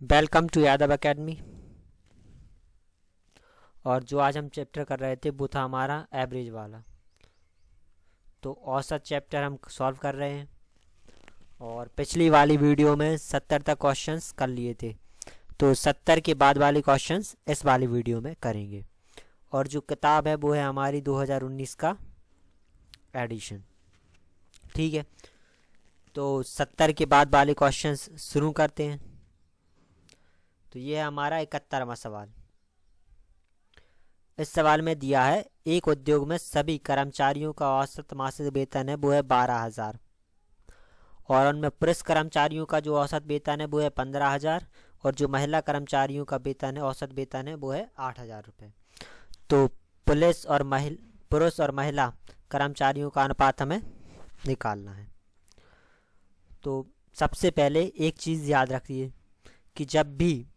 Welcome to Yadav academy. और जो आज हम चैप्टर कर रहे थे वो था हमारा एवरेज वाला। तो औसत चैप्टर हम सॉल्व कर रहे हैं और पिछली वाली वीडियो में 70 तक क्वेश्चंस कर लिए थे। तो 70 के बाद वाले क्वेश्चंस इस वाली वीडियो में करेंगे। और जो किताब है वो है हमारी 2019 का एडिशन। ठीक है, तो 70 के बाद वाले क्वेश्चंस शुरू करते हैं। तो ये है हमारा 71वां सवाल। इस सवाल में दिया है एक उद्योग में सभी कर्मचारियों का औसत मासिक वेतन है वो है 12,000 और उनमें पुरुष कर्मचारियों का जो औसत वेतन है वो है 15,000 और जो महिला कर्मचारियों का वेतन है औसत वेतन है वो है 8,000 रुपये। तो पुरुष और महिला कर्मचारियों का अनुपात हमें निकालना है। तो सबसे पहले एक चीज़ याद रखिए कि जब भी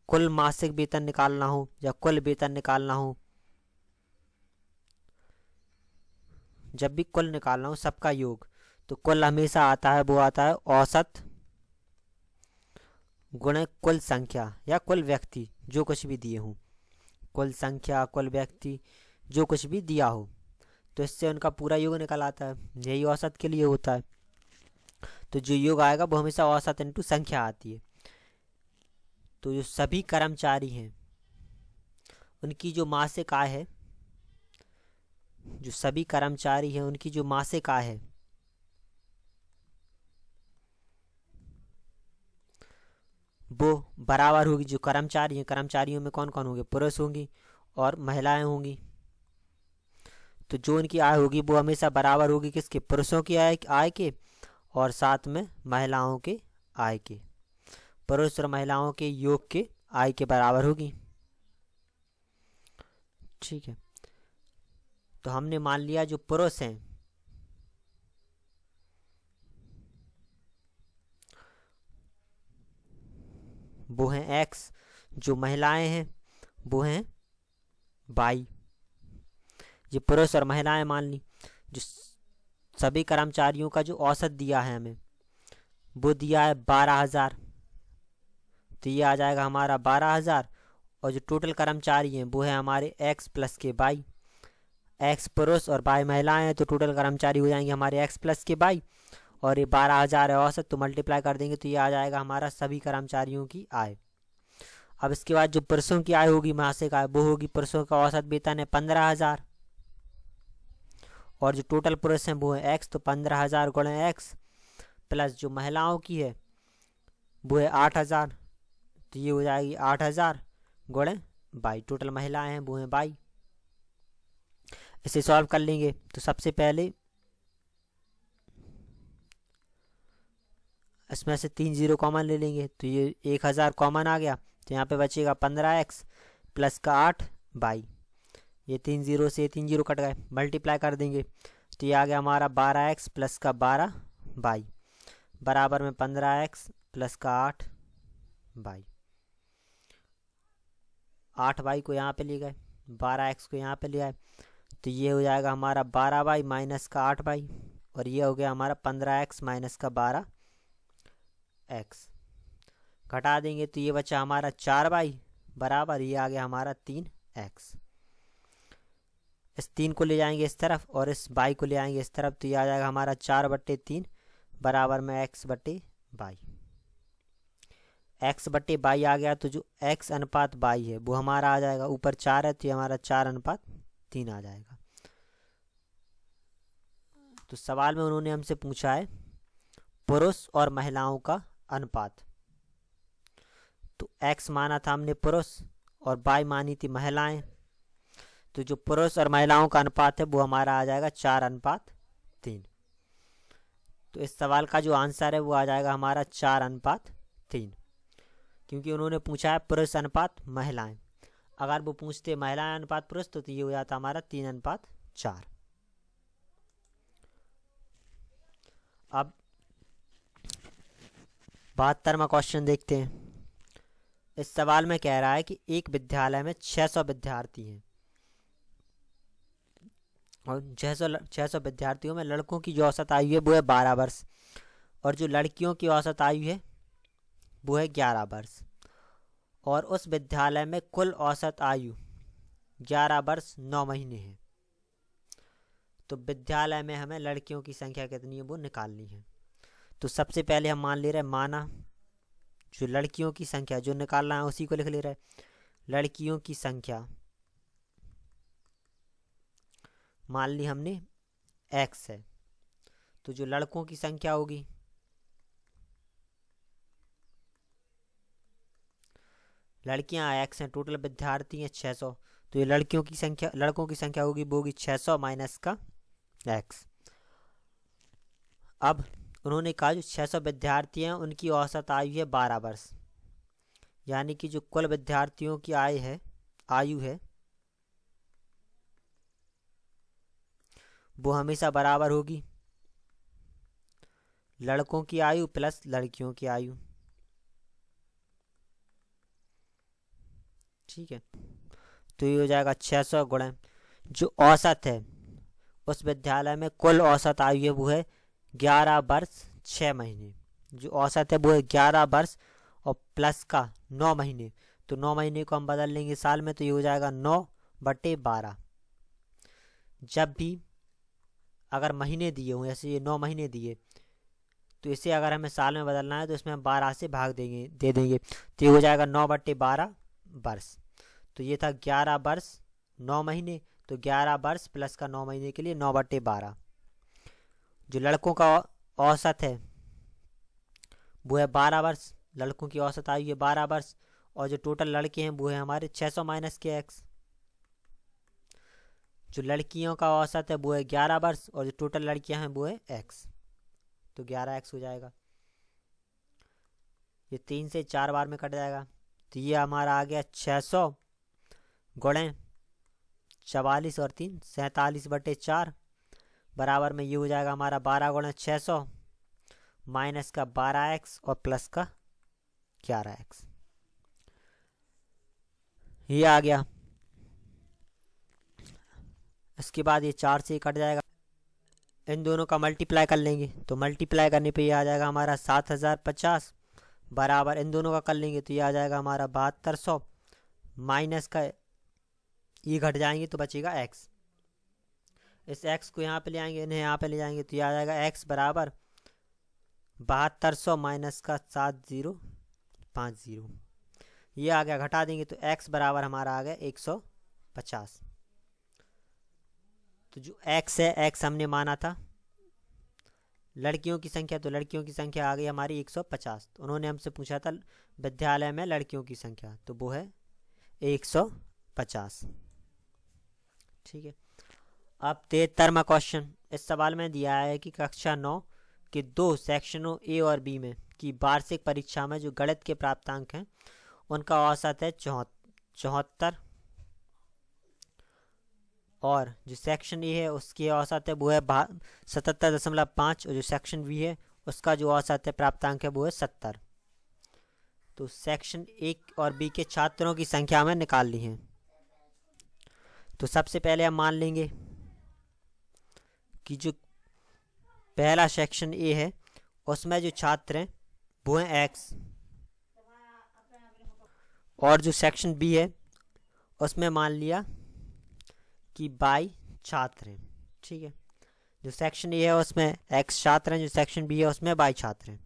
कुल मासिक वेतन निकालना हो या कुल वेतन निकालना हो, जब भी कुल निकालना हो सबका योग, तो कुल हमेशा आता है वो आता है औसत गुणे कुल संख्या या कुल व्यक्ति जो कुछ भी दिए हों, कुल संख्या कुल व्यक्ति जो कुछ भी दिया हो, तो इससे उनका पूरा योग निकल आता है। यही औसत के लिए होता है। तो जो योग आएगा वो हमेशा औसत इंटू संख्या आती है। तो जो सभी कर्मचारी हैं उनकी जो मासिक आय है, जो सभी कर्मचारी हैं उनकी जो मासिक आय है वो बराबर होगी। जो कर्मचारी हैं, कर्मचारियों में कौन कौन होंगे, पुरुष होंगी और महिलाएं होंगी। तो जो उनकी आय होगी वो हमेशा बराबर होगी किसके, पुरुषों की आय के और साथ में महिलाओं के आय के, पुरुष और महिलाओं के योग के आय के बराबर होगी। ठीक है, तो हमने मान लिया जो पुरुष हैं वो हैं x, जो महिलाएं हैं वो हैं y। ये पुरुष और महिलाएं मान ली। जो सभी कर्मचारियों का जो औसत दिया है हमें वो दिया है 12,000, तो ये आ जाएगा हमारा 12,000 और जो टोटल कर्मचारी हैं वो है हमारे x प्लस के y। x पुरुष और y महिलाएं हैं तो टोटल कर्मचारी हो जाएंगे हमारे x प्लस के y और ये 12,000 है औसत, तो मल्टीप्लाई कर देंगे तो ये आ जाएगा हमारा सभी कर्मचारियों की आय। अब इसके बाद जो पुरुषों की आय होगी मासिक आय वो होगी, पुरुषों का औसत वेतन है 15,000 और जो टोटल पुरुष हैं वो है x, तो 15,000 गुणे x प्लस जो महिलाओं की है वो है 8,000, तो ये हो जाएगी 8,000 गुणे बाई, टोटल महिलाएं हैं वो हैं बाई। इसे सॉल्व कर लेंगे तो सबसे पहले इसमें से 3 जीरो कॉमन ले लेंगे तो ये 1,000 कॉमन आ गया, तो यहाँ पे बचेगा 15x प्लस का 8 बाई, ये 3 जीरो से 3 जीरो कट गए, मल्टीप्लाई कर देंगे तो ये आ गया हमारा 12x प्लस का 12 बाई बराबर में 15x प्लस का 8 बाई। 8 बाई को यहाँ पे ले गए, 12x को यहाँ पे ले आए, तो ये हो जाएगा हमारा 12 बाई माइनस का 8 बाई और ये हो गया हमारा 15x माइनस का 12x। घटा देंगे तो ये बचा हमारा 4 बाई बराबर ये आ गया हमारा 3x। इस 3 को ले जाएंगे इस तरफ और इस बाई को ले आएंगे इस तरफ, तो ये आ जाएगा हमारा 4/3 बराबर में x बटे बाई। x बटे बाई आ गया तो जो x अनुपात बाई है वो हमारा आ जाएगा, ऊपर 4 है तो ये हमारा 4:3 आ जाएगा। तो सवाल में उन्होंने हमसे पूछा है पुरुष और महिलाओं का अनुपात। तो x माना था हमने पुरुष और y मानी थी महिलाएं, तो जो पुरुष और महिलाओं का अनुपात है वो हमारा आ जाएगा 4:3। तो इस सवाल का जो आंसर है वो आ जाएगा हमारा 4:3, क्योंकि उन्होंने पूछा है पुरुष अनुपात महिलाएं। अगर वो पूछते महिलाएं अनुपात पुरुष तो ये हो जाता हमारा 3:4। अब 72वां क्वेश्चन देखते हैं। इस सवाल में कह रहा है कि एक विद्यालय में 600 विद्यार्थी हैं और 600 विद्यार्थियों में लड़कों की जो औसत आयु है वो है 12 वर्ष और जो लड़कियों की औसत आयु है वो है 11 वर्ष, और उस विद्यालय में कुल औसत आयु 11 वर्ष 9 महीने है। तो विद्यालय में हमें लड़कियों की संख्या कितनी है वो निकालनी है। तो सबसे पहले हम मान ले रहे हैं, माना जो लड़कियों की संख्या जो निकालना है उसी को लिख ले रहे हैं। लड़कियों की संख्या मान ली हमने x है, तो जो लड़कों की संख्या होगी लड़कियां x हैं, टोटल विद्यार्थी हैं 600, तो ये लड़कों की संख्या होगी वो होगी 600 माइनस का x। अब उन्होंने कहा जो 600 विद्यार्थी हैं उनकी औसत आयु है 12 वर्ष, यानी कि जो कुल विद्यार्थियों की आयु है वो हमेशा बराबर होगी लड़कों की आयु प्लस लड़कियों की आयु। ठीक है, तो ये हो जाएगा 600 गुणा जो औसत है उस विद्यालय में कुल औसत आयु है वो है 11 वर्ष 6 महीने। जो औसत है वो है 11 वर्ष और प्लस का 9 महीने, तो 9 महीने को हम बदल लेंगे साल में, तो ये हो जाएगा 9/12। जब भी अगर महीने दिए हों, जैसे ये 9 महीने दिए, तो इसे अगर हमें साल में बदलना है तो इसमें हम 12 से भाग दे देंगे, तो ये हो जाएगा 9/12 वर्ष। तो ये था 11 वर्ष 9 महीने, तो 11 वर्ष प्लस का 9 महीने के लिए 9/12। जो लड़कों का औसत है वो है 12 वर्ष, लड़कों की औसत आयु है 12 वर्ष, और जो टोटल लड़के हैं वो है हमारे 600 माइनस के x। जो लड़कियों का औसत है वो है 11 वर्ष, और जो टोटल लड़कियां हैं वो है x, तो 11x हो जाएगा। ये 3 से 4 बार में कट जाएगा, तो ये हमारा आ गया 600 गुणे 44 और 3 47/4 बराबर में ये हो जाएगा हमारा 12 गुणे 600 माइनस का 12x और प्लस का 11x। ये आ गया। इसके बाद ये 4 से कट जाएगा, इन दोनों का मल्टीप्लाई कर लेंगे, तो मल्टीप्लाई करने पे ये आ जाएगा हमारा 7050 बराबर इन दोनों का कर लेंगे तो ये आ जाएगा हमारा 7200 माइनस का ये घट जाएंगे तो बचेगा x। इस x को यहाँ पे ले आएंगे, इन्हें यहाँ पे ले जाएंगे, तो ये आ जाएगा x बराबर 7200 माइनस का 7050। ये आ गया, घटा देंगे तो x बराबर हमारा आ गया 150। तो जो x है x हमने माना था लड़कियों की संख्या, तो लड़कियों की संख्या आ गई हमारी 150। तो उन्होंने हमसे पूछा था विद्यालय में लड़कियों की संख्या, तो वो है 150। ठीक है, अब 73वां क्वेश्चन। इस सवाल में दिया है कि कक्षा 9 के 2 सेक्शनों ए और बी में की वार्षिक परीक्षा में जो गणित के प्राप्तांक हैं उनका औसत है 74, और जो सेक्शन ए है उसकी औसत है वो है 77.5, और जो सेक्शन बी है उसका जो औसत है प्राप्तांक है वो है 70। तो सेक्शन ए और बी के छात्रों की संख्या हमें निकालनी है। तो सबसे पहले हम मान लेंगे कि जो पहला सेक्शन ए है उसमें जो छात्र हैं वो हैं x, और जो सेक्शन बी है उसमें मान लिया कि y छात्र हैं। ठीक है, जो सेक्शन ए है उसमें x छात्र हैं, जो सेक्शन बी है उसमें y छात्र हैं।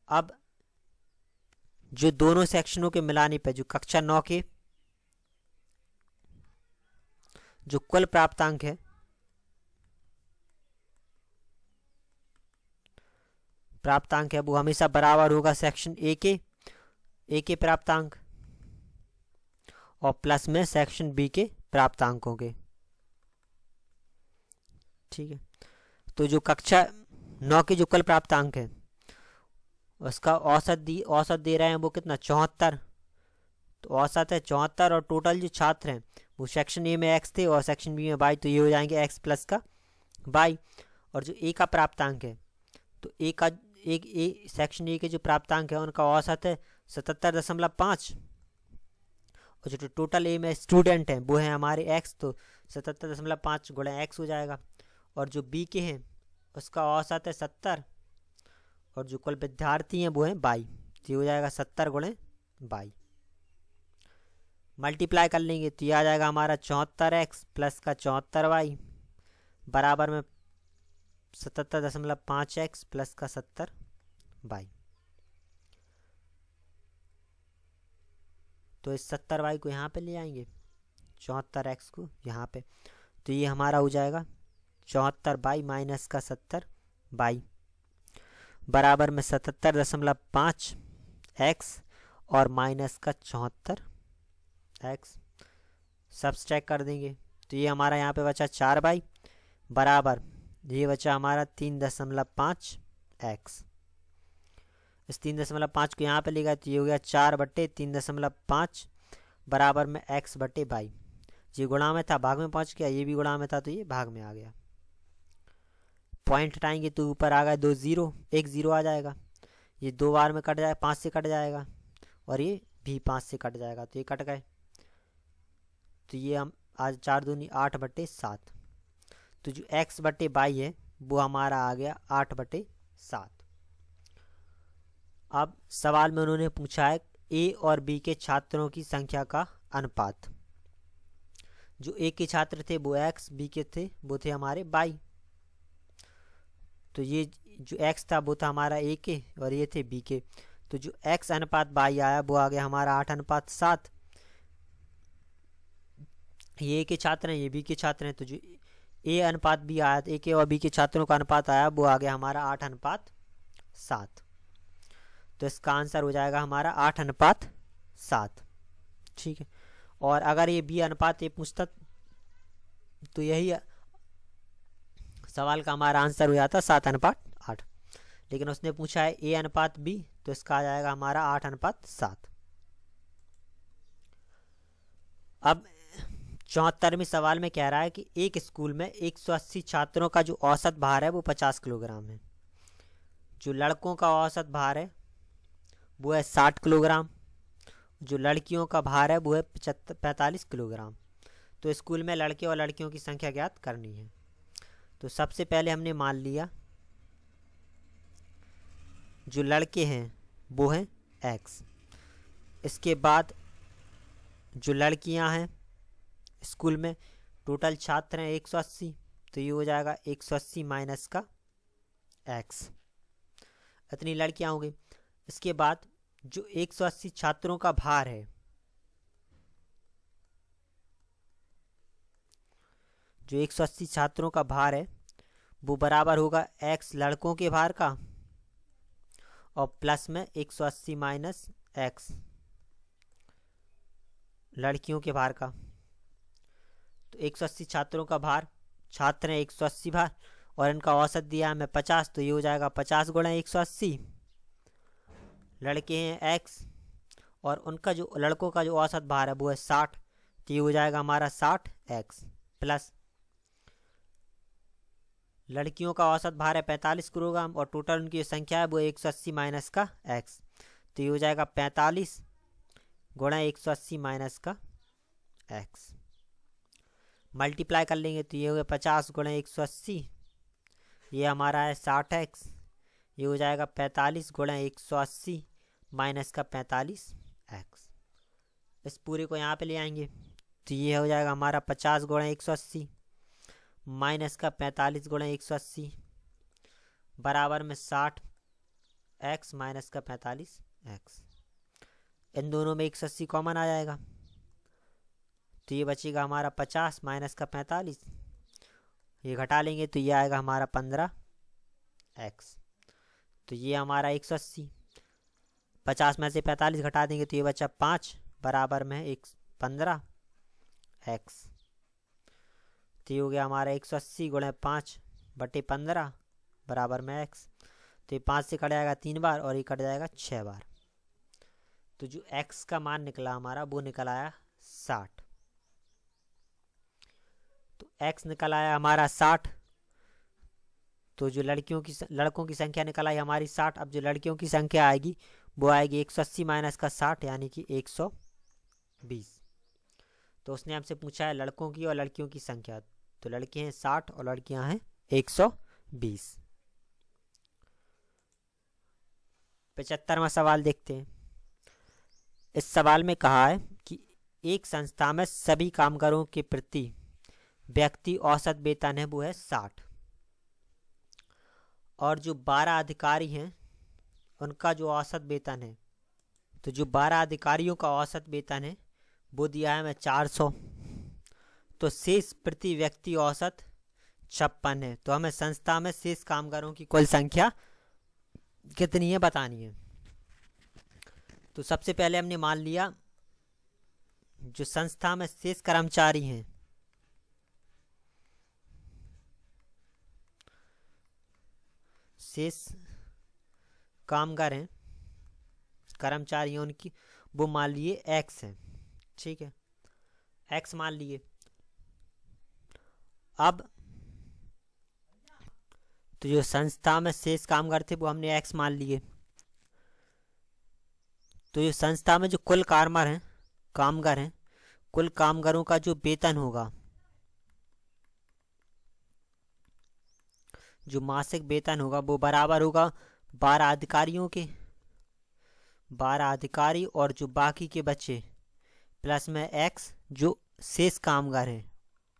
अब जो दोनों सेक्शनों के मिलाने पर जो कक्षा 9 के जो कुल प्राप्तांक है वो हमेशा बराबर होगा सेक्शन ए के प्राप्तांक और प्लस में सेक्शन बी के प्राप्तांकों के। ठीक है, तो जो कक्षा 9 के जो कुल प्राप्तांक है उसका औसत दे रहे हैं वो कितना 74। तो औसत है 74 और टोटल जो छात्र हैं वो सेक्शन ए में x थे और सेक्शन बी में y, तो ये हो जाएंगे x प्लस का y। और जो ए का प्राप्तांक है तो सेक्शन ए के जो प्राप्तांक है उनका औसत है 77.5, और जो टोटल ए में स्टूडेंट हैं वो हैं हमारे x, तो 77.5 गुणा x हो जाएगा। और जो बी के हैं उसका औसत है 70, और जो कुल विद्यार्थी हैं वो हैं 22। तो ये हो जाएगा 70 गुणे 22। मल्टीप्लाई कर लेंगे तो ये आ जाएगा हमारा 74x प्लस का 74y बराबर में 77.5x प्लस का 70y। तो इस 70y को यहाँ पे ले आएंगे, 74x को यहाँ पे, तो ये हमारा हो जाएगा 74y माइनस का 70y बराबर में 77.5x और माइनस का 74x। सब्सट्रैक्ट कर देंगे तो ये हमारा यहाँ पे बचा 4y बराबर ये बचा हमारा 3.5x। इस 3.5 को यहाँ पे ले गया तो ये हो गया 4/3.5 बराबर में x/y। ये गुणा में था, भाग में पहुँच गया, ये भी गुणा में था तो ये भाग में आ गया। पॉइंट हटाएंगे तो ऊपर आ गया 2 0, एक 0 आ जाएगा, ये 2 बार में कट जाएगा, 5 से कट जाएगा और ये भी 5 से कट जाएगा तो ये कट गए। तो ये हम आज 4 दूनी 8/7। तो जो x/y है वो हमारा आ गया 8/7। अब सवाल में उन्होंने पूछा है ए और बी के छात्रों की संख्या का अनुपात। जो ए के छात्र थे वो x, बी के थे वो थे हमारे y। तो ये जो x था वो था हमारा ए के और ये थे बी के। तो जो x अनुपात y आया वो आ गया हमारा 8:7। ये ए के छात्र हैं, ये बी के छात्र हैं, तो जो ए अनुपात बी आया, ए के और बी के छात्रों का अनुपात आया वो आ गया हमारा 8:7। तो इसका आंसर हो जाएगा हमारा 8:7। ठीक है। और अगर ये बी अनुपात ए पूछता तो यही सवाल का हमारा आंसर हो जाता 7:8। लेकिन उसने पूछा है ए अनुपात बी, तो इसका आ जाएगा हमारा 8:7। अब 74वें सवाल में कह रहा है कि एक स्कूल में 180 छात्रों का जो औसत भार है वो 50 किलोग्राम है। जो लड़कों का औसत भार है वो है 60 किलोग्राम, जो लड़कियों का भार है वो है 45 किलोग्राम। तो स्कूल में लड़के और लड़कियों की संख्या ज्ञात करनी है। तो सबसे पहले हमने मान लिया जो लड़के हैं वो हैं x। इसके बाद जो लड़कियां हैं स्कूल में टोटल छात्र हैं 180, तो ये हो जाएगा 180 माइनस का x, इतनी लड़कियां हो गई। इसके बाद जो 180 छात्रों का भार है, जो 180 छात्रों का भार है वो बराबर होगा x लड़कों के भार का और प्लस में 180 माइनस x लड़कियों के भार का। तो 180 छात्रों का भार, छात्र हैं 180 भार और इनका औसत दिया है हमें 50, तो ये हो जाएगा 50 गुणा 180। लड़के हैं x और उनका जो लड़कों का जो औसत भार है वो है 60, तो ये हो जाएगा हमारा 60x प्लस लड़कियों का औसत भार है 45 किलोग्राम और टोटल उनकी संख्या है वो 180 माइनस का x, तो ये हो जाएगा 45 गुणा 180 माइनस का x। मल्टीप्लाई कर लेंगे तो ये हो गया 50 गुणा 180, ये हमारा है 60x, ये हो जाएगा 45 गुणा 180 माइनस का 45x। इस पूरे को यहाँ पे ले आएंगे तो ये हो जाएगा हमारा 50 गुणा 180 माइनस का 45 गुणा 180 बराबर में 60x माइनस का 45x। इन दोनों में 180 कॉमन आ जाएगा तो ये बचेगा हमारा 50 माइनस का 45, ये घटा लेंगे तो ये आएगा हमारा 15x। तो ये हमारा 180, 50 में से 45 घटा देंगे तो ये बचा 5 बराबर में 15x। तो ये हो गया हमारा 180 गुणा 5/15 बराबर में x। तो ये 5 से कट जाएगा 3 बार और ये कट जाएगा 6 बार। तो जो x का मान निकला हमारा वो निकल आया 60। तो x निकल आया हमारा 60। तो जो लड़कों की संख्या निकल आई हमारी 60। अब जो लड़कियों की संख्या आएगी वो आएगी 180 माइनस का 60 यानी कि 120। तो उसने हमसे पूछा है लड़कों की और लड़कियों की संख्या, तो लड़के हैं 60 और लड़कियां हैं 120। 75वां सवाल देखते हैं। इस सवाल में कहा है कि एक संस्था में सभी कामगारों के प्रति व्यक्ति औसत वेतन है वो है 60, और जो 12 अधिकारी हैं उनका जो औसत वेतन है, तो जो 12 अधिकारियों का औसत वेतन है वो दिया है मैं 400, तो शेष प्रति व्यक्ति औसत 56 है। तो हमें संस्था में शेष कामगारों की कुल संख्या कितनी है बतानी है। तो सबसे पहले हमने मान लिया जो संस्था में शेष कर्मचारी हैं, शेष कामगार हैं, कर्मचारी हैं उनकी, वो मान लिए x हैं। ठीक है, x मान लिए। अब तो जो संस्था में शेष कामगार थे वो हमने x मान लिए। तो ये संस्था में जो कुल कामगार हैं, कुल कामगारों का जो वेतन होगा, जो मासिक वेतन होगा वो बराबर होगा 12 अधिकारियों के, 12 अधिकारी और जो बाकी के बच्चे प्लस में x जो शेष कामगार हैं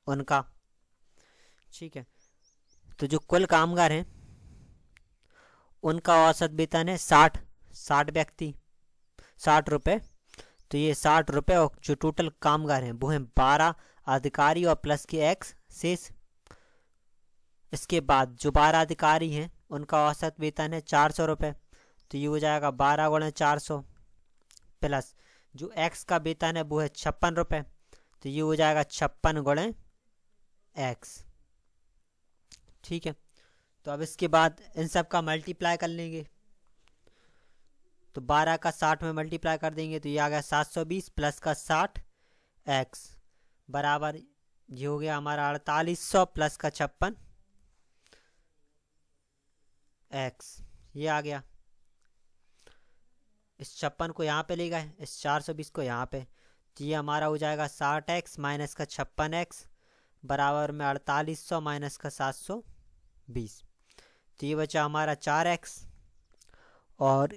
उनका। ठीक है, तो जो कुल कामगार हैं उनका औसत वेतन है 60 व्यक्ति 60 रुपये। तो ये 60 रुपये, और जो टोटल कामगार हैं वो हैं 12 अधिकारी और प्लस के x शेष। इसके बाद जो 12 अधिकारी हैं उनका औसत वेतन है 400 रुपये, तो ये हो जाएगा 12 गुणे 400 प्लस जो x का वेतन है वो है 56 रुपये, तो ये हो जाएगा 56 गुणे x। ठीक है, तो अब इसके बाद इन सब का मल्टीप्लाई कर लेंगे, तो 12 का 60 में मल्टीप्लाई कर देंगे तो ये आ गया 720 प्लस का 60 x बराबर ये हो गया हमारा 4800 प्लस का 56 x, ये आ गया। इस 56 को यहाँ पे ले गए, इस 420 को यहाँ पे, तो ये हमारा हो जाएगा 60x माइनस का 56x बराबर में 4800 माइनस का 720, तो ये बचा हमारा 4x, और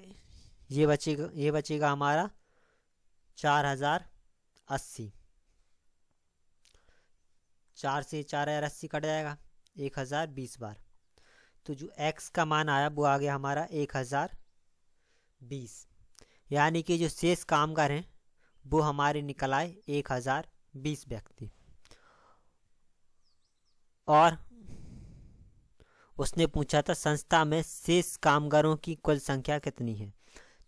ये बचेगा हमारा 4080। 4 से 4080 कट जाएगा 1020 बार, तो जो x का मान आया वो आ गया हमारा 1020, यानी कि जो शेष कामगार हैं वो हमारे निकल आए 1020 व्यक्ति। और उसने पूछा था संस्था में शेष कामगारों की कुल संख्या कितनी है,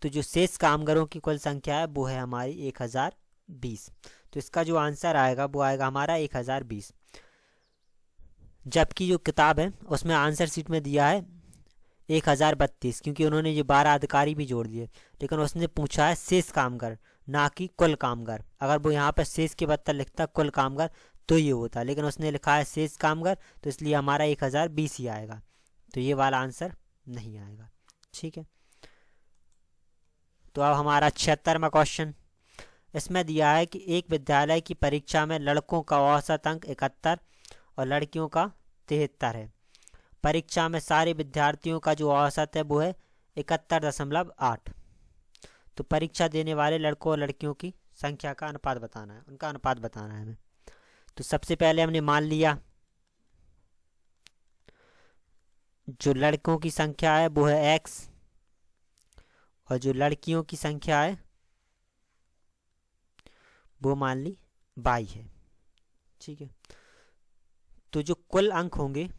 तो जो शेष कामगारों की कुल संख्या है वो है हमारी 1020, तो इसका जो आंसर आएगा वो आएगा हमारा 1020। जबकि जो किताब है उसमें आंसर शीट में दिया है 1032, क्योंकि उन्होंने ये 12 अधिकारी भी जोड़ दिए, लेकिन उसने पूछा है शेष कामगार ना कि कुल कामगार। अगर वो यहाँ पर शेष के बदले लिखता कुल कामगार तो ये होता, लेकिन उसने लिखा है शेष कामगार, तो इसलिए हमारा 1020 ही आएगा, तो ये वाला आंसर नहीं आएगा। ठीक है, तो अब हमारा 76वां क्वेश्चन, इसमें दिया है कि एक विद्यालय की परीक्षा में लड़कों का औसत अंक 71 और लड़कियों का 73 है। परीक्षा में सारे विद्यार्थियों का जो औसत है वो है 71.8। तो परीक्षा देने वाले लड़कों और लड़कियों की संख्या का अनुपात बताना है, उनका अनुपात बताना है हमें। तो सबसे पहले हमने मान लिया जो लड़कों की संख्या है वो है x, और जो लड़कियों की संख्या है वो मान ली y है। ठीक है, तो जो कुल अंक होंगे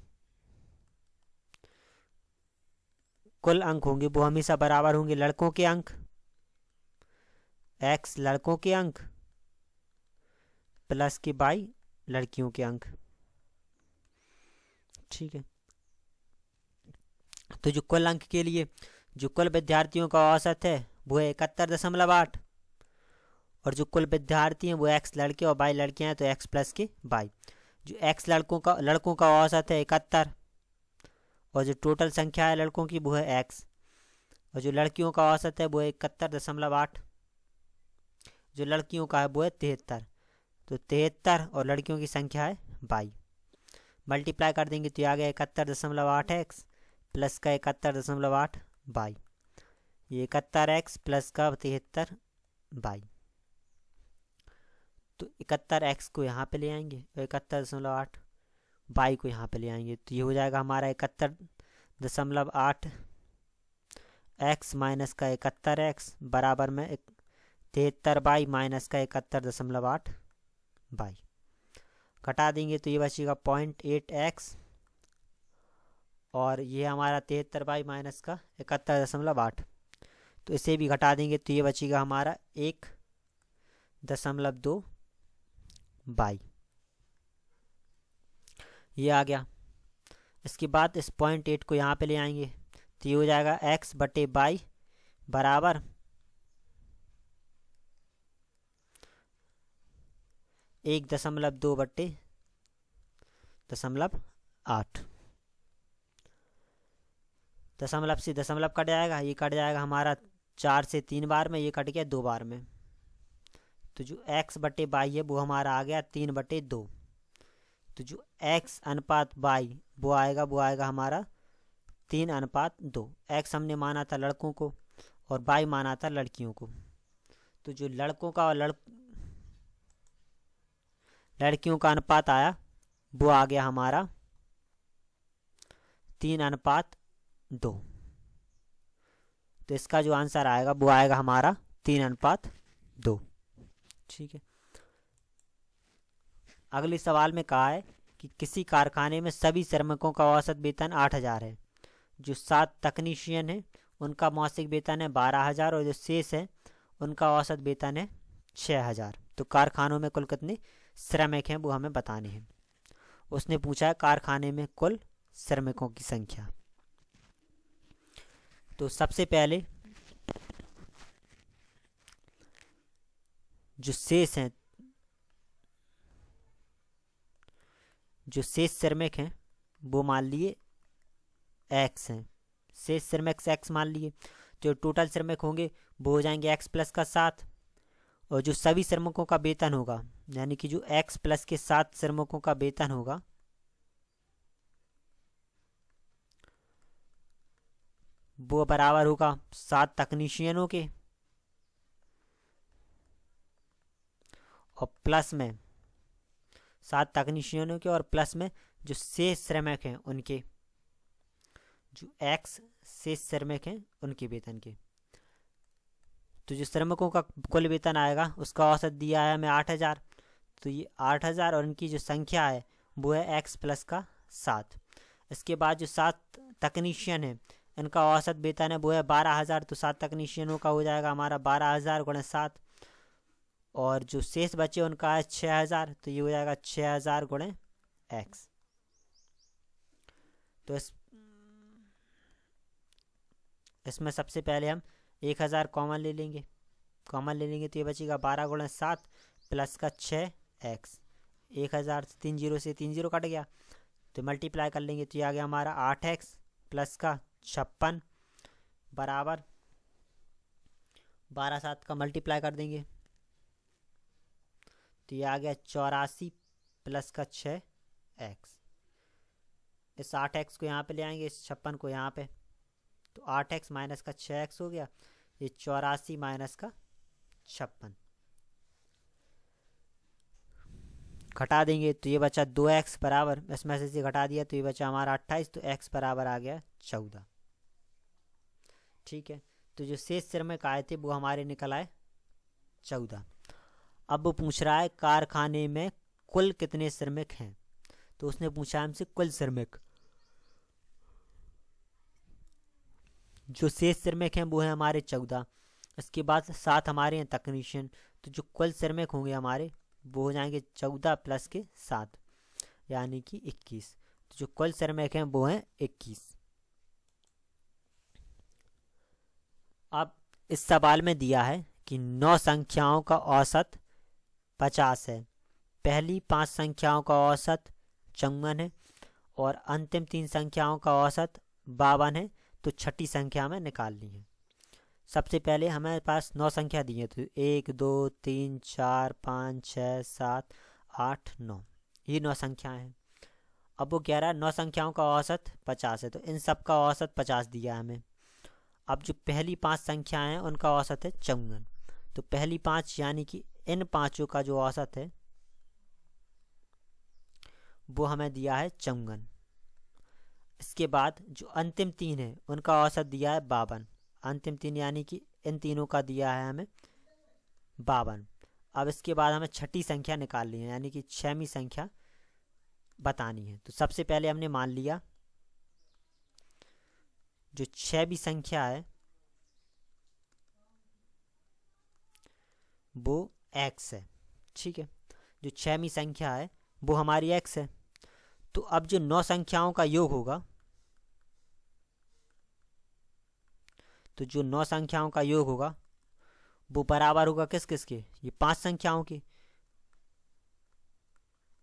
वो हमेशा बराबर होंगे लड़कों के अंक, x लड़कों के अंक प्लस के y लड़कियों के अंक। ठीक है, तो जो कुल अंक के लिए जो कुल विद्यार्थियों का औसत है वो है 71.8, और जो कुल विद्यार्थी हैं वो x लड़के और y लड़कियां हैं, तो x प्लस के y। जो x लड़कों का औसत है 71, और जो टोटल संख्या है लड़कों की वो है x, और जो लड़कियों का औसत है वो है 71.8, जो लड़कियों का है वो है 73, तो 73 और लड़कियों की संख्या है y। मल्टीप्लाई कर देंगे तो आ गया 71.8x प्लस का 71.8 y। ये 71x प्लस का 73y। तो 71x को यहाँ पे ले आएंगे, 71.8। y को यहाँ पे ले आएंगे तो ये हो जाएगा हमारा 71.8 x माइनस का 71x बराबर में 73y माइनस का 71.8 y। घटा देंगे तो ये बचेगा 0.8x और ये हमारा 73y माइनस का 71.8। तो इसे भी घटा देंगे तो ये बचेगा हमारा 1.2 y। ये आ गया। इसके बाद इस 0.8 को यहाँ पे ले आएंगे तो ये हो जाएगा x बटे y बराबर 1.2 बटे 0.8। दशमलव से दशमलव कट जाएगा, ये कट जाएगा हमारा 4 से 3 बार में, ये कट गया 2 बार में। तो जो x बटे y है वो हमारा आ गया 3/2। तो जो x अनुपात y वो आएगा हमारा 3/2। x हमने माना था लड़कों को और y माना था लड़कियों को। तो जो लड़कों का और लड़कियों का अनुपात आया वो आ गया हमारा 3/2। तो इसका जो आंसर आएगा वो आएगा हमारा 3/2। ठीक है। अगले सवाल में कहा है कि किसी कारखाने में सभी श्रमिकों का औसत वेतन 8,000 है। जो 7 तकनीशियन हैं उनका मासिक वेतन है 12,000 और जो शेष है उनका औसत वेतन है 6,000। तो कारखानों में कुल कितने श्रमिक हैं वो हमें बताने हैं। उसने पूछा है कारखाने में कुल श्रमिकों की संख्या। तो सबसे पहले जो शेष श्रमिक हैं वो मान लिए x हैं। शेष श्रमिक x मान लिए। जो टोटल श्रमिक होंगे वो हो जाएंगे x प्लस का 7 और जो सभी श्रमिकों का वेतन होगा यानी कि जो x प्लस के 7 श्रमिकों का वेतन होगा वो बराबर होगा 7 तकनीशियनों के और प्लस में 7 तकनीशियनों के और प्लस में जो शेष श्रमिक हैं उनके, जो x शेष श्रमिक हैं उनके वेतन के। तो जो श्रमिकों का कुल वेतन आएगा उसका औसत दिया है हमें 8,000। तो ये 8,000 और इनकी जो संख्या है वो है x प्लस का 7। इसके बाद जो 7 तकनीशियन हैं इनका औसत वेतन है वो है 12,000। तो 7 तकनीशियनों का हो जाएगा हमारा 12,000 गुणा 7 और जो शेष बचे उनका है 6,000। तो ये हो जाएगा 6,000 गुणे x। तो इसमें सबसे पहले हम 1,000 कॉमन ले लेंगे तो ये बचेगा 12 गुणा 7 प्लस का 6x। 1,000 से 3 0 से 3 0 कट गया तो मल्टीप्लाई कर लेंगे तो ये आ गया हमारा 8x प्लस का 56 बराबर 12 7 का मल्टीप्लाई कर देंगे तो ये आ गया 84 प्लस का 6x। इस 8x को यहाँ पे ले आएंगे, इस 56 को यहाँ पे, तो 8x माइनस का 6x हो गया। ये 84 माइनस का 56 घटा देंगे तो ये बचा 2x बराबर, इसमें से घटा दिया तो ये बचा हमारा 28। तो x बराबर आ गया 14। ठीक है। तो जो शेष श्रमिक आए थे वो हमारे निकल आए 14। अब वो पूछ रहा है कारखाने में कुल कितने श्रमिक हैं। तो उसने पूछा हमसे कुल श्रमिक। जो शेष श्रमिक हैं वो हैं हमारे 14। इसके बाद 7 हमारे हैं तकनीशियन। तो जो कुल श्रमिक होंगे हमारे वो हो जाएंगे 14 प्लस के 7 यानी कि 21। तो जो कुल श्रमिक हैं वो हैं 21। अब इस सवाल में दिया है कि 9 संख्याओं का औसत 50 है, पहली 5 संख्याओं का औसत 54 है और अंतिम 3 संख्याओं का औसत 52 है। तो छठी संख्या में निकालनी है। सबसे पहले हमारे पास 9 संख्या दी है तो 1 2 3 4 5 6 7 8 9 ये 9 संख्याएं हैं। अब वो कह रहा है 9 संख्याओं का औसत 50 है तो इन सब का औसत 50 दिया है हमें। अब जो पहली 5 संख्याएं हैं उनका औसत है 54। तो पहली 5 यानी कि इन पांचों का जो औसत है वो हमें दिया है 54। इसके बाद जो अंतिम 3 है उनका औसत दिया है 52। अंतिम 3 यानी कि इन तीनों का दिया है हमें 52। अब इसके बाद हमें छठी संख्या निकालनी है यानी कि 6वीं संख्या बतानी है। तो सबसे पहले हमने मान लिया जो 6वीं संख्या है वो x है। ठीक है, जो 6वीं संख्या है वो हमारी x है। तो अब जो 9 संख्याओं का योग होगा, तो जो 9 संख्याओं का योग होगा वो बराबर होगा किस किस के? ये 5 संख्याओं के,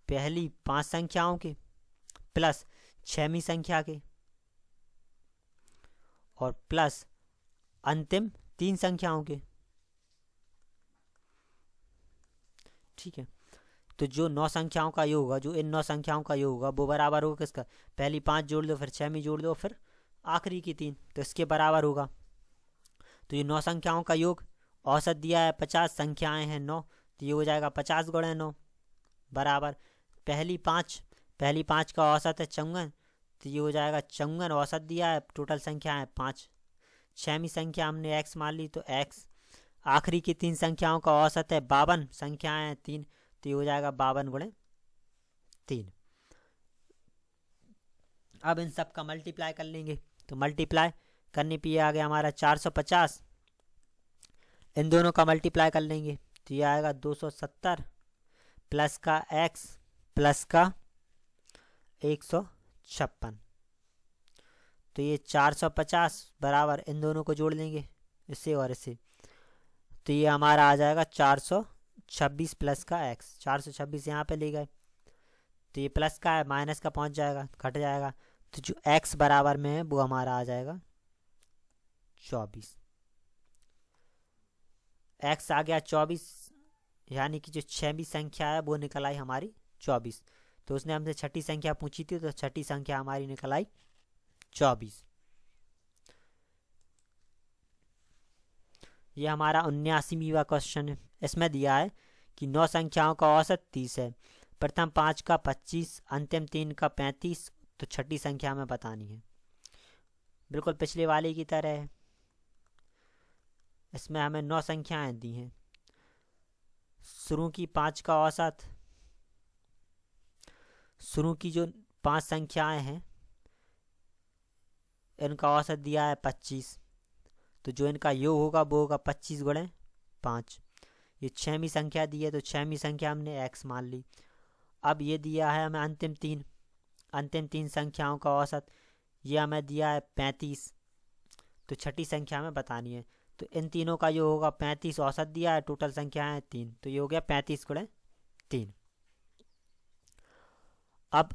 पहली 5 संख्याओं के प्लस 6वीं संख्या के और प्लस अंतिम 3 संख्याओं के। ठीक है, तो जो 9 संख्याओं का योग होगा, जो इन 9 संख्याओं का योग होगा वो बराबर होगा किसका? पहली 5 जोड़ दो, फिर 6वीं जोड़ दो, फिर आखिरी की 3, तो इसके बराबर होगा। तो ये 9 संख्याओं का योग औसत दिया है 50, संख्याएं हैं 9, तो ये हो जाएगा 50 गुणे 9 बराबर पहली 5 का औसत है 54, तो ये हो जाएगा 54 औसत दिया है, टोटल संख्या है 5। 6वीं संख्या हमने x मान ली तो x, आखिरी की 3 संख्याओं का औसत है 52, संख्याएं हैं 3, तो ये हो जाएगा 52 गुणे 3। अब इन सब का मल्टीप्लाई कर लेंगे, तो मल्टीप्लाई करने पे आ गया हमारा 450। इन दोनों का मल्टीप्लाई कर लेंगे तो ये आएगा 270 प्लस का x प्लस का 156। तो ये 450 बराबर इन दोनों को जोड़ लेंगे इससे और इससे, तो ये हमारा आ जाएगा 426 प्लस का x। 426 यहाँ पे ले गए तो ये प्लस का है, माइनस का पहुँच जाएगा, घट जाएगा, तो जो x बराबर में है वो हमारा आ जाएगा 24। x आ गया 24, यानी कि जो 6वीं संख्या है वो निकल आई हमारी 24। तो उसने हमसे छठी संख्या पूछी थी, तो छठी संख्या हमारी निकल आई 24। ये हमारा 79वां क्वेश्चन है। इसमें दिया है कि 9 संख्याओं का औसत 30 है, प्रथम 5 का 25, अंतिम 3 का 35, तो छठी संख्या में बतानी है। बिल्कुल पिछले वाले की तरह है, इसमें हमें 9 संख्याएं दी हैं। शुरू की 5 का औसत, शुरू की जो 5 संख्याएं हैं इनका औसत दिया है 25, तो जो इनका योग होगा वो होगा 25 गुणे 5। ये 6वीं संख्या दी है तो 6वीं संख्या हमने x मान ली। अब ये दिया है हमें अंतिम 3 संख्याओं का औसत, ये हमें दिया है 35, तो छठी संख्या में बतानी है। तो इन तीनों का योग होगा 35, औसत दिया है, टोटल संख्या है 3, तो ये हो गया 35 गुणे 3। अब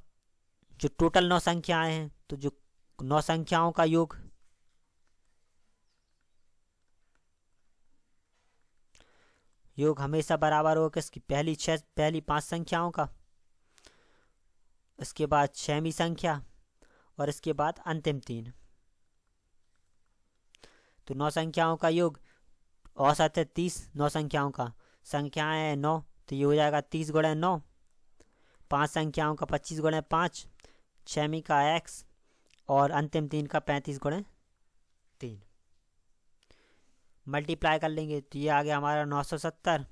जो टोटल 9 संख्याएं हैं, तो जो 9 संख्याओं का योग हमेशा बराबर होगा किसकी? पहली 5 संख्याओं का, इसके बाद 6वीं संख्या और इसके बाद अंतिम 3। तो 9 संख्याओं का योग औसत है 30, 9 संख्याओं का, संख्याएं हैं 9, तो ये हो जाएगा 30 गुणे 9, 5 संख्याओं का 25 गुणे 5, 6वीं का x और अंतिम 3 का 35 गुणे 3। मल्टीप्लाई कर लेंगे तो ये आ गया हमारा 970,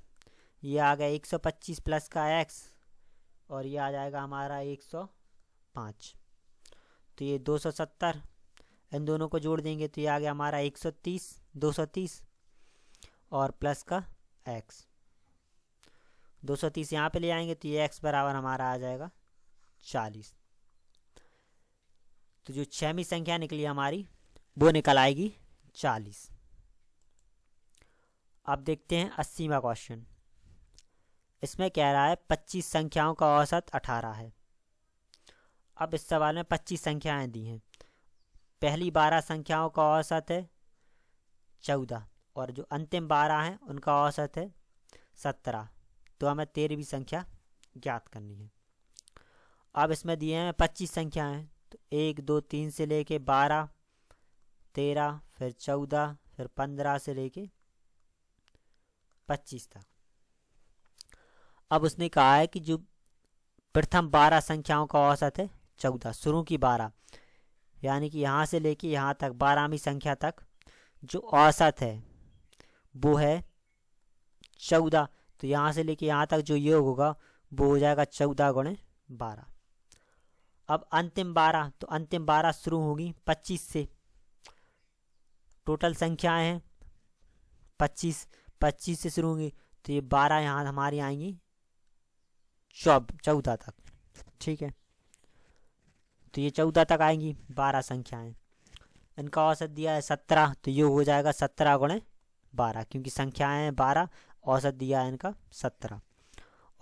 ये आ गया 125 प्लस का x और ये आ जाएगा हमारा 105, तो ये 270, इन दोनों को जोड़ देंगे तो ये आ गया हमारा 230 और प्लस का x। 230 यहाँ पे ले आएंगे तो ये x बराबर हमारा आ जाएगा 40। तो जो 6वीं संख्या निकली हमारी वो निकल आएगी 40। अब देखते हैं 80वां क्वेश्चन। इसमें कह रहा है 25 संख्याओं का औसत 18 है। अब इस सवाल में 25 संख्याएं दी हैं, पहली 12 संख्याओं का औसत है 14 और जो अंतिम 12 हैं उनका औसत है 17, तो हमें 13वीं संख्या ज्ञात करनी है। अब इसमें दिए हैं 25 संख्याएं, तो 1 2 3 से लेके 12 13, फिर 14, फिर 15 से लेके 25 तक। अब उसने कहा है कि जो प्रथम 12 संख्याओं का औसत है 14, शुरू की 12, यानी कि यहाँ से लेके यहाँ तक 12वीं संख्या तक जो औसत है वो है 14। तो यहाँ से लेके यहाँ तक जो योग होगा वो हो जाएगा 14 गुणे 12। अब अंतिम 12, तो अंतिम 12 शुरू होगी 25 से। टोटल संख्याएं हैं 25, 25 से शुरू होंगी, तो ये 12 यहाँ हमारी आएंगी 14 तक। ठीक है, तो ये 14 तक आएंगी 12 संख्याएं। इनका औसत दिया है 17, तो ये हो जाएगा 17 गुणे 12, क्योंकि संख्याएं हैं 12, औसत दिया है इनका 17।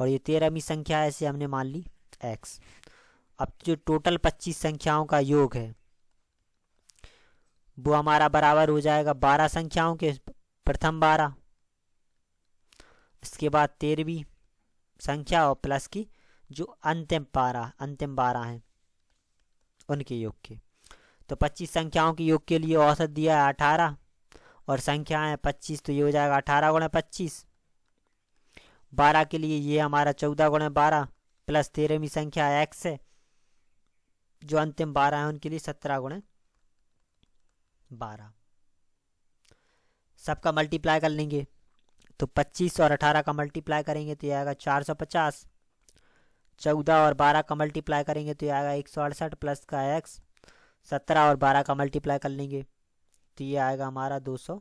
और ये 13वीं संख्या है, इसे हमने मान ली x। अब जो टोटल 25 संख्याओं का योग है वो हमारा बराबर हो जाएगा 12 संख्याओं के प्रथम 12, इसके बाद 13वीं संख्या और प्लस की जो अंतिम 12 हैं उनके योग के। तो 25 संख्याओं के योग के लिए औसत दिया है 18 और संख्याएं 25, तो ये हो जाएगा 18 गुणे 25। 12 के लिए ये हमारा 14 गुणे 12 प्लस 13वीं संख्या x है, जो अंतिम 12 है उनके लिए 17 गुणे 12। सबका मल्टीप्लाई कर लेंगे, तो 25 और 18 का मल्टीप्लाई करेंगे तो ये आएगा 450। 14 और 12 का मल्टीप्लाई करेंगे तो ये आएगा 168 प्लस का x। 17 और 12 का मल्टीप्लाई कर लेंगे तो ये आएगा हमारा 204।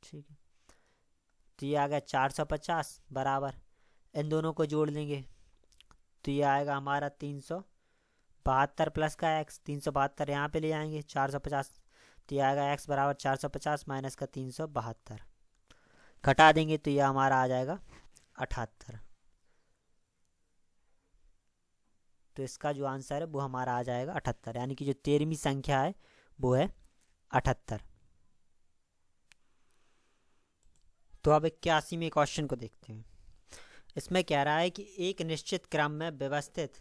ठीक है, तो ये आ गया 450 बराबर, इन दोनों को जोड़ लेंगे तो ये आएगा हमारा 372 प्लस का x। 372 यहाँ पे ले आएंगे 450, तो ये आएगा x बराबर 450 माइनस का 372, घटा देंगे तो ये हमारा आ जाएगा 78। तो इसका जो आंसर है वो हमारा आ जाएगा 78, यानी कि जो 13वीं संख्या है वो है 78। तो अब 81वें क्वेश्चन को देखते हैं। इसमें कह रहा है कि एक निश्चित क्रम में व्यवस्थित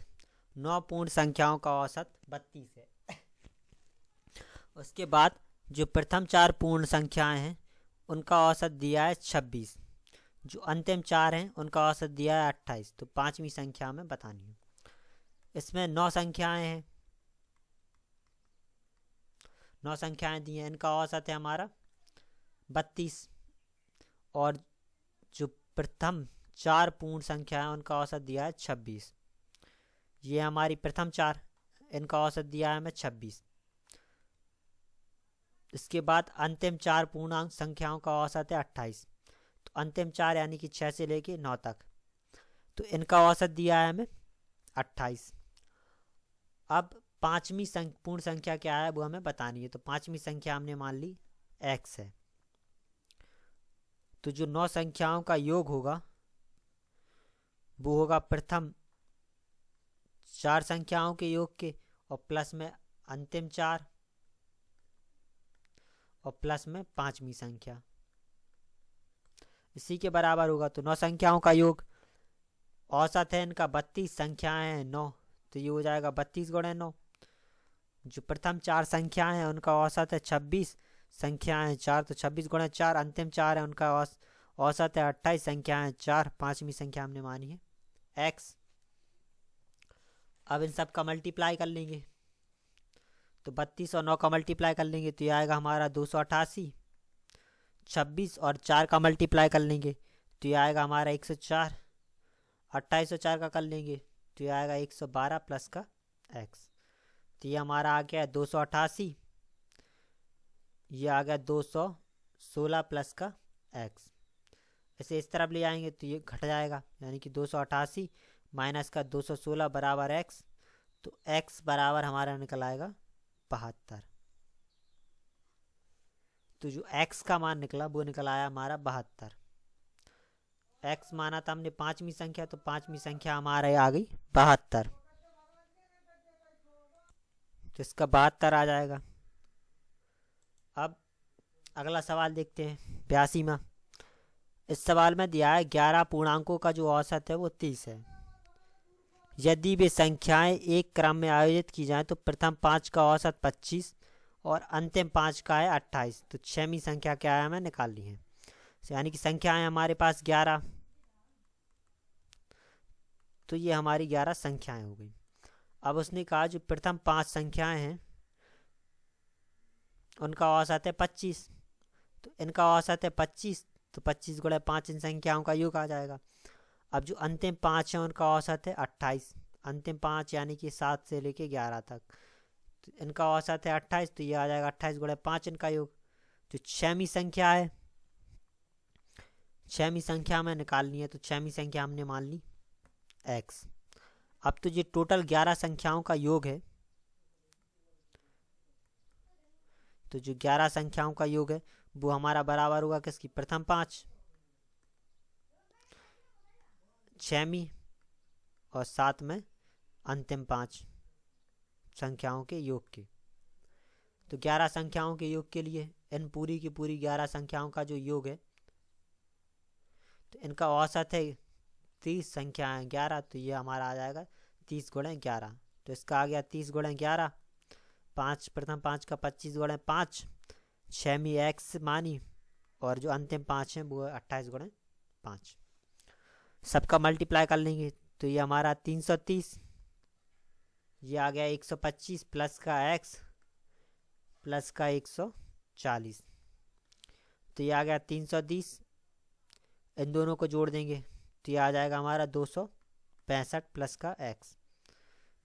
9 पूर्ण संख्याओं का औसत 32 है। उसके बाद जो प्रथम 4 पूर्ण संख्याएं हैं उनका औसत दिया है 26, जो अंतिम 4 हैं उनका औसत दिया है 28। तो 5वीं संख्या में बतानी है। इसमें 9 संख्याएं हैं, 9 संख्याएं दी हैं, इनका औसत है हमारा 32, और जो प्रथम 4 पूर्ण संख्या है उनका औसत दिया है 26। ये हमारी प्रथम 4, इनका औसत दिया है हमें 26। इसके बाद अंतिम 4 पूर्णांक संख्याओं का औसत है 28। तो अंतिम 4 यानी कि 6 से लेके 9 तक, तो इनका औसत दिया है हमें 28। अब 5वीं पूर्ण संख्या क्या है वो हमें बतानी है। तो 5वीं संख्या हमने मान ली x है। तो जो 9 संख्याओं का योग होगा वो होगा प्रथम 4 संख्याओं के योग के और प्लस में अंतिम 4 और प्लस में 5वीं संख्या, इसी के बराबर होगा। तो 9 संख्याओं का योग औसत है इनका 32, संख्याएं हैं 9, तो ये हो जाएगा 32 गुणे 9। जो प्रथम 4 संख्याएं हैं उनका औसत है 26, संख्याएं 4, तो 26 गुणे 4। अंतिम 4 है उनका औसत है 28, संख्याएं 4। 5वीं संख्या हमने मानी है x। अब इन सब का मल्टीप्लाई कर लेंगे, तो 32 और 9 का मल्टीप्लाई कर लेंगे तो ये आएगा हमारा 288। 26 और 4 का मल्टीप्लाई कर लेंगे तो ये आएगा हमारा 104। 28 और 4 का कर लेंगे तो ये आएगा 112 प्लस का x। तो ये हमारा आ गया 288, ये आ गया 216 प्लस का x। इसे इस तरफ ले आएंगे तो ये घट जाएगा, यानी कि 288 माइनस का 216 बराबर x। तो x बराबर हमारा निकल आएगा 72। तो जो x का मान निकला वो निकल आया हमारा 72। x माना था हमने 5वीं संख्या, तो 5वीं संख्या हमारे आ गई 72, तो इसका 72 आ जाएगा। अब अगला सवाल देखते हैं 82वां। इस सवाल में दिया है 11 पूर्णांकों का जो औसत है वो 30 है। यदि वे संख्याएं एक क्रम में आयोजित की जाएं तो प्रथम 5 का औसत 25 और अंतिम 5 का है 28। तो छठवीं संख्या क्या है हमें निकालनी है। यानी कि संख्याएं हमारे पास 11, तो ये हमारी 11 संख्याएं हो गई। अब उसने कहा जो प्रथम 5 संख्याएं हैं उनका औसत है 25, तो इनका औसत है 25, तो 25 गुणे 5 इन संख्याओं का योग आ जाएगा। अब जो अंतिम 5 हैं उनका औसत है 28, अंतिम 5 यानी कि 7 से लेके 11 तक, तो इनका औसत है 28, तो ये आ जाएगा 28 गुणे 5 इनका योग। जो छठवीं संख्या है, छठवीं संख्या में निकालनी है, तो छठवीं संख्या हमने मान ली x। अब तो ये टोटल 11 संख्याओं का योग है, तो जो 11 संख्याओं का योग है वो हमारा बराबर होगा किसकी, प्रथम 5, छठवीं और साथ में अंतिम 5 संख्याओं के योग के। तो 11 संख्याओं के योग के लिए इन पूरी की पूरी 11 संख्याओं का जो योग है, तो इनका औसत है 30 संख्याएं 11, तो ये हमारा आ जाएगा 30 गुणे 11। तो इसका आ गया 30 गुणे 11, 5 प्रथम 5 का 25 गुणे 5, छठवीं x मानी, और जो अंतिम 5 हैं वो 28 गुणे 5। सबका मल्टीप्लाई कर लेंगे तो ये हमारा 330, ये आ गया 125 प्लस का x प्लस का 140, तो ये आ गया 320। इन दोनों को जोड़ देंगे तो ये आ जाएगा हमारा 265 प्लस का x।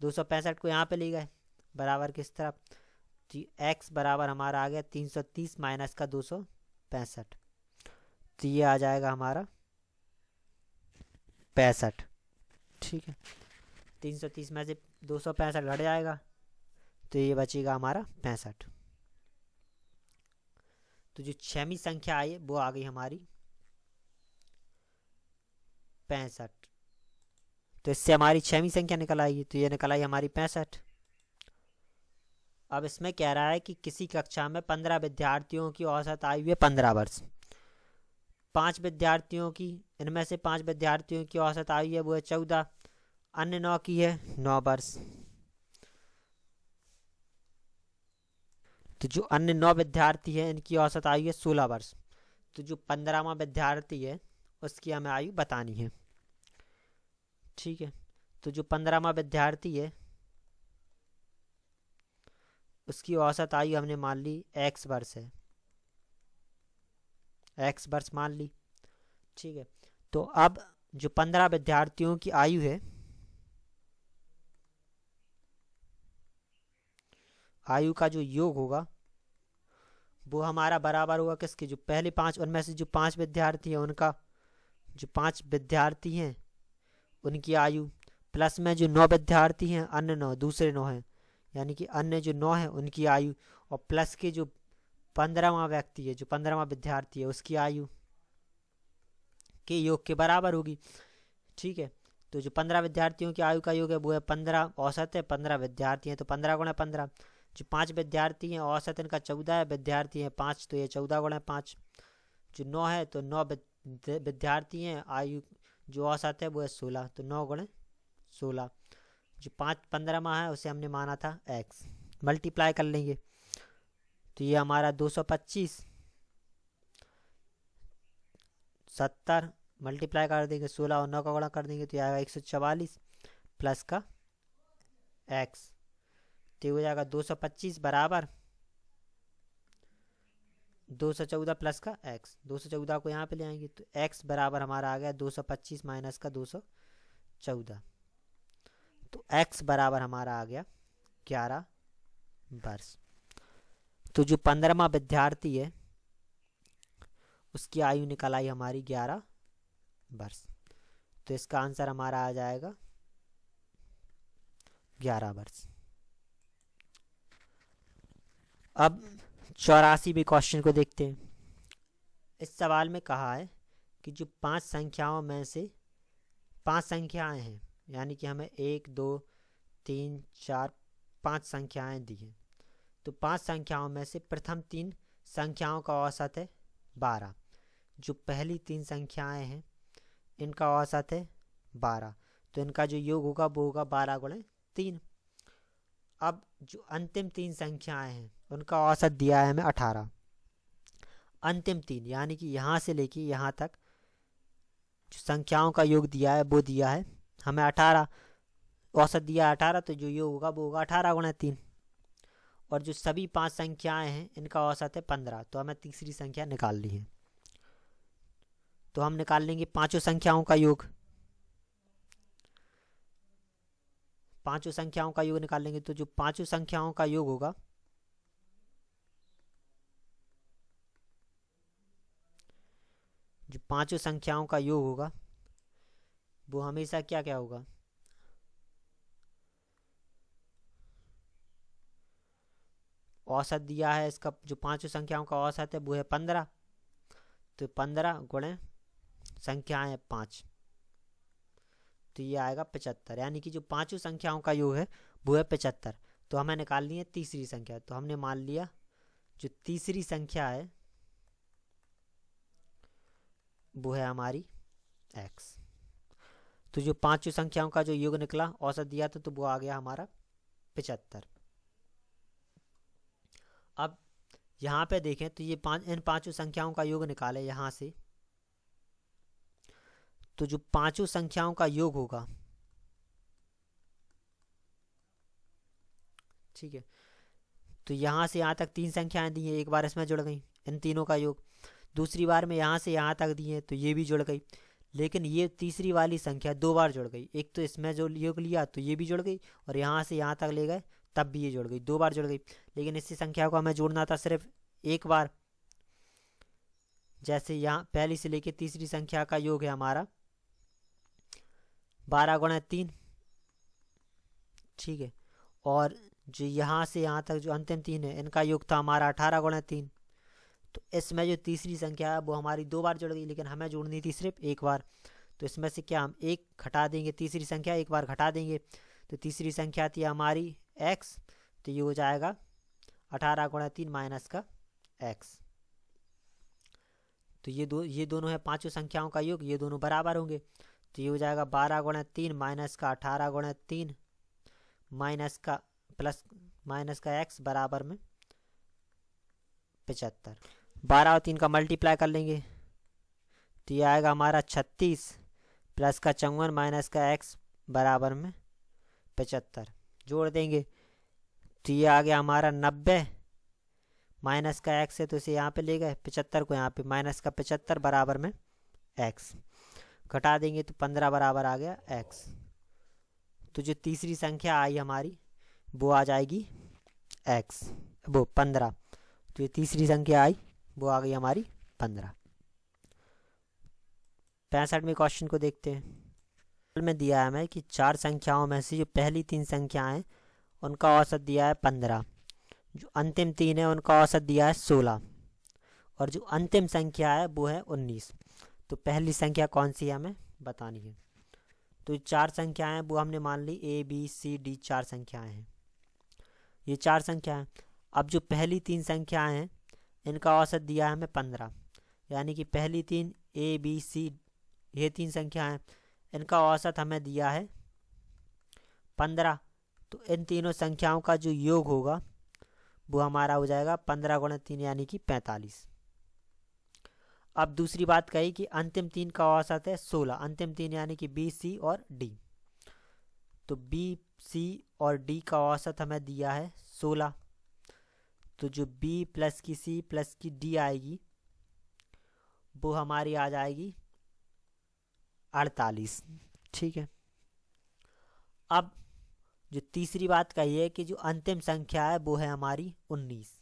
265 को यहाँ पे ले गए बराबर किस तरफ, तो x बराबर हमारा आ गया 330 माइनस का 265, तो ये आ जाएगा हमारा 65। ठीक है, 330 में से 265 घट जाएगा तो ये बचेगा हमारा 65। तो जो छठवीं संख्या आई वो आ गई हमारी 65, तो इससे हमारी छठवीं संख्या निकल आएगी, तो ये निकल आई हमारी 65। अब इसमें कह रहा है कि किसी कक्षा में 15 विद्यार्थियों की औसत आयु है 15 वर्ष, 5 विद्यार्थियों की, इनमें से 5 विद्यार्थियों की औसत आयु है वो है 14, अन्य 9 की है 9 वर्ष। तो जो अन्य 9 विद्यार्थी हैं इनकी औसत आयु है 16 वर्ष। तो जो 15वां विद्यार्थी है उसकी हमें आयु बतानी है। ठीक है, तो जो 15वां विद्यार्थी है उसकी औसत आयु हमने मान ली x वर्ष है, x वर्ष मान ली। ठीक है, तो अब जो 15 विद्यार्थियों की आयु है, आयु का जो योग होगा वो हमारा बराबर होगा किसके, जो पहले 5 उनमें से जो 5 विद्यार्थी हैं उनका, जो 5 विद्यार्थी हैं उनकी आयु, प्लस में जो 9 विद्यार्थी हैं अन्य 9 दूसरे 9 हैं, यानी कि अन्य जो 9 हैं उनकी आयु, और प्लस के जो 15वां व्यक्ति है, जो 15वां विद्यार्थी है उसकी आयु के योग के बराबर होगी। ठीक है, तो जो 15 विद्यार्थियों की आयु का योग है वो है 15, औसत है 15 विद्यार्थी हैं तो 15 गुणे 15। जो 5 विद्यार्थी हैं औसत इनका 14 है, विद्यार्थी हैं 5, तो ये 14 गुणे 5। जो 9 है तो 9 विद्यार्थी हैं, आयु जो औसत है वो है 16, तो 9 गुणे 16। जो 5 15वां है उसे हमने माना था x, मल्टीप्लाई कर लेंगे तो ये हमारा 225 70 मल्टीप्लाई कर देंगे 16 और 9 का गुणा कर देंगे तो ये आएगा 144 प्लस का x, तो हो जाएगा 225 बराबर 214 प्लस का x। 214 को यहाँ पे ले आएंगे तो x बराबर हमारा आ गया 225 माइनस का 214, तो x बराबर हमारा आ गया 11 वर्ष। तो जो 15वां विद्यार्थी है उसकी आयु निकल आई हमारी 11 वर्ष, तो इसका आंसर हमारा आ जाएगा 11 वर्ष। अब 84वें क्वेश्चन को देखते हैं। इस सवाल में कहा है कि जो 5 संख्याओं में से 5 संख्याएं हैं, यानी कि हमें 1 2 3 4 5 संख्याएं दी हैं, तो 5 संख्याओं में से प्रथम 3 संख्याओं का औसत है 12, जो पहली 3 संख्याएं हैं इनका औसत है 12, तो इनका जो योग होगा वो होगा 12 गुणे 3। अब जो अंतिम 3 संख्याएं हैं उनका औसत दिया है हमें 18। अंतिम 3 यानी कि यहाँ से लेके यहाँ तक जो संख्याओं का योग दिया है वो दिया है हमें 18, औसत दिया है 18, तो जो योग होगा वो होगा 18 गुणे 3। और जो सभी 5 संख्याएं हैं इनका औसत है 15, तो हमें तीसरी संख्या निकालनी है। तो हम निकाल लेंगे पांचों संख्याओं का योग। पांचों संख्याओं का योग निकाल लेंगे, तो जो पांचों संख्याओं का योग होगा जो पांचों संख्याओं का योग होगा वो हमेशा क्या क्या होगा, औसत दिया है इसका, जो पांचों संख्याओं का औसत है वो है 15, तो 15 गुणे संख्याएं 5, तो ये आएगा 75। यानी कि जो पांचों संख्याओं का योग है वो है 75। तो हमें निकालनी है तीसरी संख्या, तो हमने मान लिया जो तीसरी संख्या है वो है हमारी x। तो जो पांचों संख्याओं का जो योग निकला औसत दिया था तो वो आ गया हमारा 75। अब यहाँ पे देखें तो ये इन पांचों संख्याओं का योग निकाले यहाँ से, तो जो पांचों संख्याओं का योग होगा, ठीक है, तो यहाँ से यहाँ तक 3 संख्याएं दी हैं, एक बार इसमें जुड़ गई इन तीनों का योग, दूसरी बार में यहाँ से यहाँ तक दी है तो ये भी जुड़ गई, लेकिन ये तीसरी वाली संख्या 2 बार जुड़ गई। एक तो इसमें जो योग लिया तो ये भी जुड़ गई, और यहाँ से यहाँ तक ले गए तब भी ये जुड़ गई, 2 बार जुड़ गई। लेकिन इसी संख्या को हमें जोड़ना था सिर्फ एक बार। जैसे यहाँ पहली से लेके तीसरी संख्या का योग है हमारा 12 गुणे 3, ठीक है, और जो यहाँ से यहाँ तक जो अंतिम 3 है इनका योग था हमारा 18 गुणे 3। तो इसमें जो तीसरी संख्या है वो हमारी 2 बार जुड़ गई, लेकिन हमें जोड़नी थी सिर्फ एक बार। तो इसमें से क्या हम एक घटा देंगे, तीसरी संख्या एक बार घटा देंगे, तो तीसरी संख्या थी हमारी x, तो ये हो जाएगा 18 गुणा 3 माइनस का x। तो ये दोनों है पांचों संख्याओं का योग, ये दोनों बराबर होंगे, तो ये हो जाएगा 12 गुणा 3 माइनस का 18 गुणा 3 माइनस का प्लस माइनस का x बराबर में 75। 12 और 3 का मल्टीप्लाई कर लेंगे तो ये आएगा हमारा 36 प्लस का 54 माइनस का x बराबर में 75। जोड़ देंगे तो ये आ गया हमारा 90 माइनस का x है, तो इसे यहाँ पे ले गए 75 को यहाँ पे माइनस का 75 बराबर में x, घटा देंगे तो 15 बराबर आ गया x। तो जो तीसरी संख्या आई हमारी वो आ जाएगी x, वो 15। तो ये तीसरी संख्या आई वो आ गई हमारी 15। 65वें क्वेश्चन को देखते हैं। में दिया है हमें कि 4 संख्याओं में से जो पहली 3 संख्याएं हैं उनका औसत दिया है 15, जो अंतिम 3 है उनका औसत दिया है 16, और जो अंतिम संख्या है वो है 19। तो पहली संख्या कौन सी है हमें बतानी है। तो 4 संख्याएं वो हमने मान ली A B C D 4 संख्याएं हैं, ये 4 संख्याएं। अब जो पहली 3 संख्याएं हैं इनका औसत दिया है हमें 15, यानी कि पहली 3 A B C ये 3 संख्याएं, इनका औसत हमें दिया है 15। तो इन तीनों संख्याओं का जो योग होगा वो हमारा हो जाएगा 15 गुणा 3 यानी कि 45। अब दूसरी बात कही कि अंतिम 3 का औसत है 16, अंतिम 3 यानी कि B C और D। तो B C और D का औसत हमें दिया है 16, तो जो B प्लस की C प्लस की D आएगी वो हमारी आ जाएगी 48, ठीक है। अब जो तीसरी बात कही है कि जो अंतिम संख्या है वो है हमारी 19,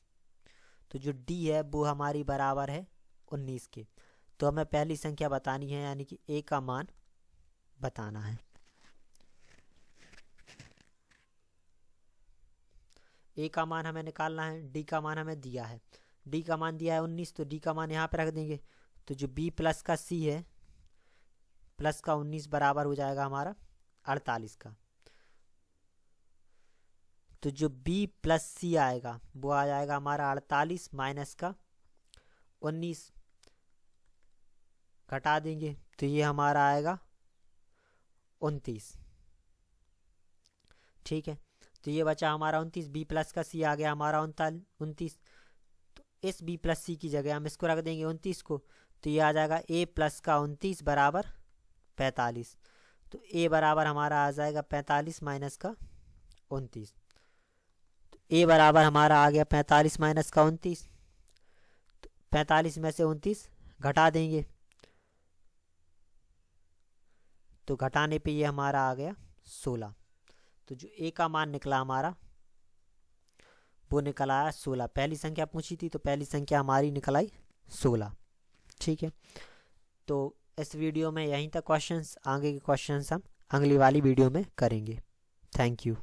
तो जो D है वो हमारी बराबर है 19 के। तो हमें पहली संख्या बतानी है, यानी कि A का मान बताना है। A का मान हमें निकालना है, D का मान हमें दिया है, D का मान दिया है 19, तो D का मान यहाँ पे रख देंगे। तो जो B प्लस का C है प्लस का 19 बराबर हो जाएगा हमारा 48 का। तो जो B प्लस C आएगा वो आ जाएगा हमारा 48 माइनस का 19, घटा देंगे तो ये हमारा आएगा 29। ठीक है, तो ये बचा हमारा 29, बी प्लस का सी आ गया हमारा 29। तो इस बी प्लस सी की जगह हम इसको रख देंगे 29 को, तो ये आ जाएगा ए प्लस का 29 बराबर 45। तो ए बराबर हमारा आ जाएगा 45 माइनस का 29। तो ए बराबर हमारा आ गया 45 माइनस का 29। तो 45 में से 29 घटा देंगे, तो घटाने पे ये हमारा आ गया 16। तो जो ए का मान निकला हमारा वो निकल आया 16। पहली संख्या पूछी थी तो पहली संख्या हमारी निकल आई 16। ठीक है, तो इस वीडियो में यहीं तक क्वेश्चंस, आगे के क्वेश्चंस हम अगली वाली वीडियो में करेंगे। Thank you.